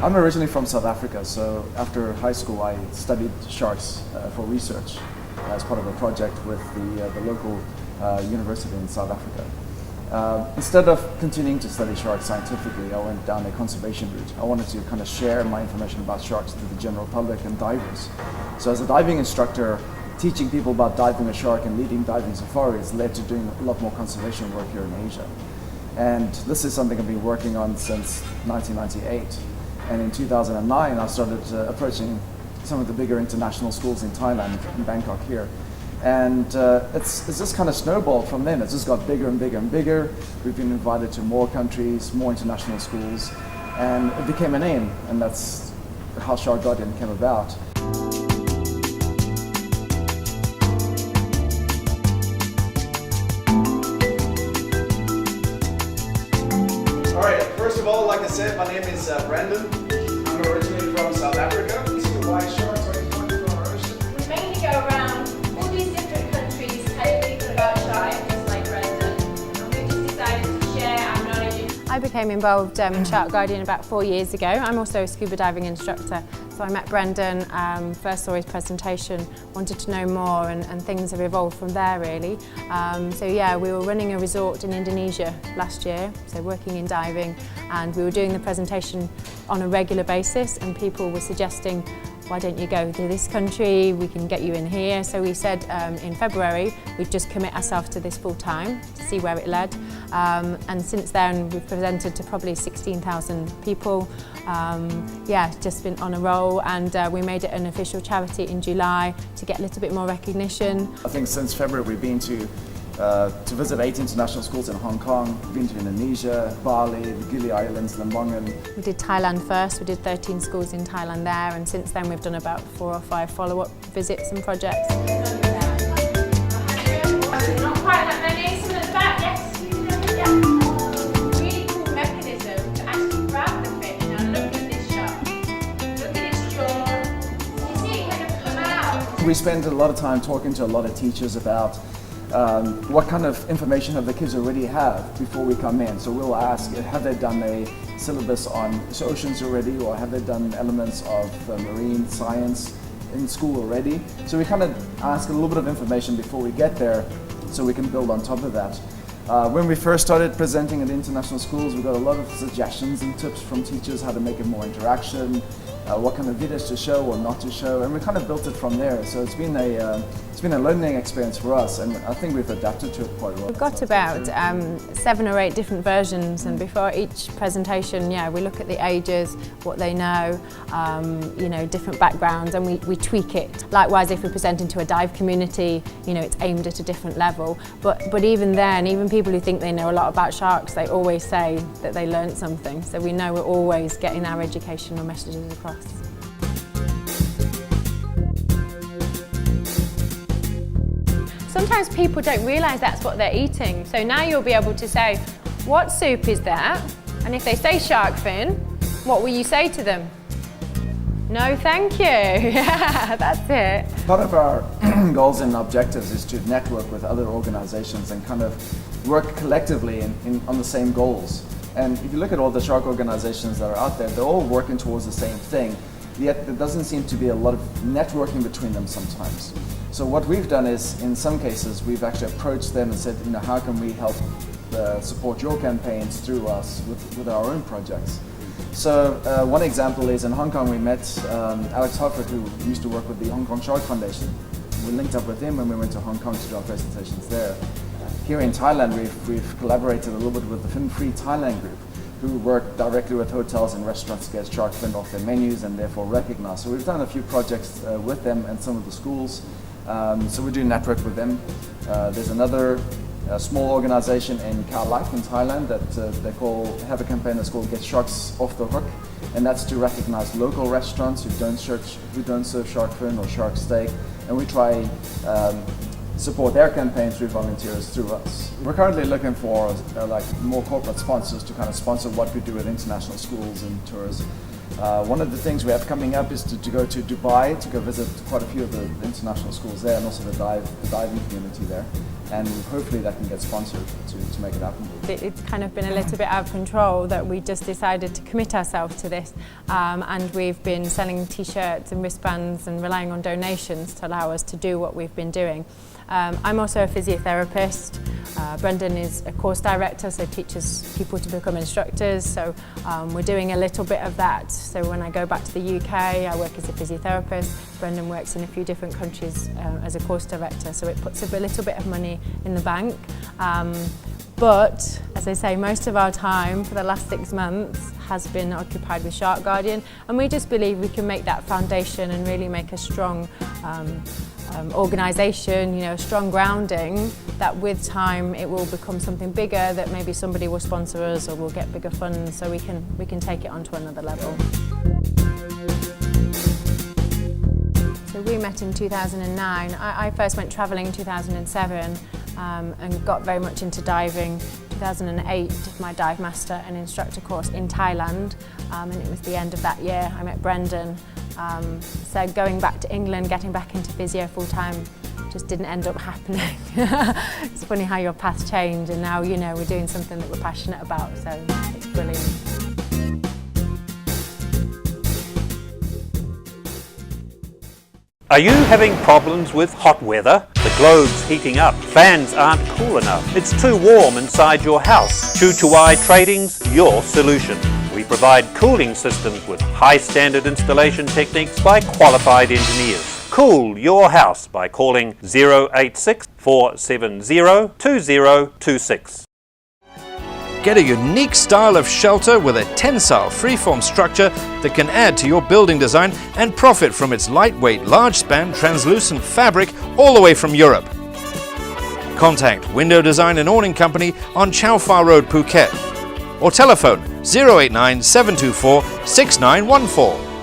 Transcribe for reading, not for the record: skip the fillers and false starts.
I'm originally from South Africa, so after high school I studied sharks for research as part of a project with the local university in South Africa. Instead of continuing to study sharks scientifically, I went down a conservation route. I wanted to kind of share my information about sharks to the general public and divers. So as a diving instructor, teaching people about diving a shark and leading diving safaris led to doing a lot more conservation work here in Asia. And this is something I've been working on since 1998. And in 2009, I started approaching some of the bigger international schools in Thailand, in Bangkok here. And it's just kind of snowballed from then. It's just got bigger and bigger and bigger. We've been invited to more countries, more international schools, and it became a name. And that's how Shark Guardian came about. All right, first of all, like I said, my name is Brendon. I'm originally from South Africa. These are the white sharks right in front of our ocean. We mainly go around all these different countries, telling people about sharks, just like Brendon. And we just decided to share our knowledge. I became involved in Shark Guardian about 4 years ago. I'm also a scuba diving instructor. So I met Brendon, first saw his presentation, wanted to know more, and things have evolved from there really. So yeah, we were running a resort in Indonesia last year, so working in diving, and we were doing the presentation on a regular basis, and people were suggesting, why don't you go to this country, we can get you in here. So we said in February we'd just commit ourselves to this full time to see where it led. And since then we've presented to probably 16,000 people. Yeah, just been on a roll, and we made it an official charity in July to get a little bit more recognition. I think since February we've been to visit 8 international schools in Hong Kong, been to Indonesia, Bali, the Gili Islands, Lambangan. We did Thailand first, we did 13 schools in Thailand there, and since then we've done about 4 or 5 follow-up visits and projects. Not quite that many, some at the back, yes. Yeah. Really cool mechanism to actually grab the fish. Now look at this shark. Look at its jaw. You see it kind of come out. We spend a lot of time talking to a lot of teachers about what kind of information have the kids already have before we come in. So we'll ask, have they done a syllabus on oceans already, or have they done elements of marine science in school already? So we kind of ask a little bit of information before we get there, so we can build on top of that. When we first started presenting at international schools, we got a lot of suggestions and tips from teachers how to make it more interaction, what kind of videos to show or not to show, and we kind of built it from there. So it's been a learning experience for us, and I think we've adapted to it quite well. We've got about 7 or 8 different versions, and before each presentation, yeah, we look at the ages, what they know, you know, different backgrounds, and we tweak it. Likewise, if we're presenting to a dive community, you know, it's aimed at a different level. But even then, even people who think they know a lot about sharks, they always say that they learned something. So we know we're always getting our educational messages across. Sometimes people don't realise that's what they're eating. So now you'll be able to say, what soup is that? And if they say shark fin, what will you say to them? No, thank you. Yeah, that's it. Part of our goals and objectives is to network with other organizations and kind of work collectively on the same goals. And if you look at all the shark organizations that are out there, they're all working towards the same thing, yet there doesn't seem to be a lot of networking between them sometimes. So what we've done is, in some cases, we've actually approached them and said, you know, how can we help support your campaigns through us with our own projects? So one example is in Hong Kong, we met Alex Hufford, who used to work with the Hong Kong Shark Foundation. We linked up with him when we went to Hong Kong to do our presentations there. Here in Thailand, we've collaborated a little bit with the Fin Free Thailand group, who work directly with hotels and restaurants to get shark fin off their menus and therefore recognized. So we've done a few projects with them and some of the schools. So we do network with them. There's another small organization in Khao Lak in Thailand that have a campaign that's called Get Sharks Off the Hook, and that's to recognize local restaurants who don't serve shark fin or shark steak, and we try support their campaign through volunteers through us. We're currently looking for like more corporate sponsors to kind of sponsor what we do at international schools and tours. One of the things we have coming up is to go to Dubai, to go visit quite a few of the international schools there, and also the diving community there. And hopefully that can get sponsored to make it happen. It's kind of been a little bit out of control that we just decided to commit ourselves to this, and we've been selling t-shirts and wristbands and relying on donations to allow us to do what we've been doing. I'm also a physiotherapist. Brendon is a course director, so teaches people to become instructors. So we're doing a little bit of that. So when I go back to the UK, I work as a physiotherapist. Brendon works in a few different countries as a course director, so it puts a little bit of money in the bank. But, as I say, most of our time for the last 6 months has been occupied with Shark Guardian, and we just believe we can make that foundation and really make a strong organisation, you know, a strong grounding, that with time it will become something bigger, that maybe somebody will sponsor us or we'll get bigger funds so we can take it on to another level. So we met in 2009. I first went travelling in 2007 and got very much into diving. 2008 did my dive master and instructor course in Thailand, and it was the end of that year I met Brendon. So going back to England, getting back into physio full time just didn't end up happening. It's funny how your paths change, and now, you know, we're doing something that we're passionate about, so it's brilliant. Are you having problems with hot weather? The globe's heating up, fans aren't cool enough, it's too warm inside your house. Chu2i Trading's your solution. We provide cooling systems with high standard installation techniques by qualified engineers. Cool your house by calling 086 470 2026. Get a unique style of shelter with a tensile freeform structure that can add to your building design and profit from its lightweight, large-span, translucent fabric all the way from Europe. Contact Window Design and Awning Company on Chow Phar Road, Phuket, or telephone 089 724 6914.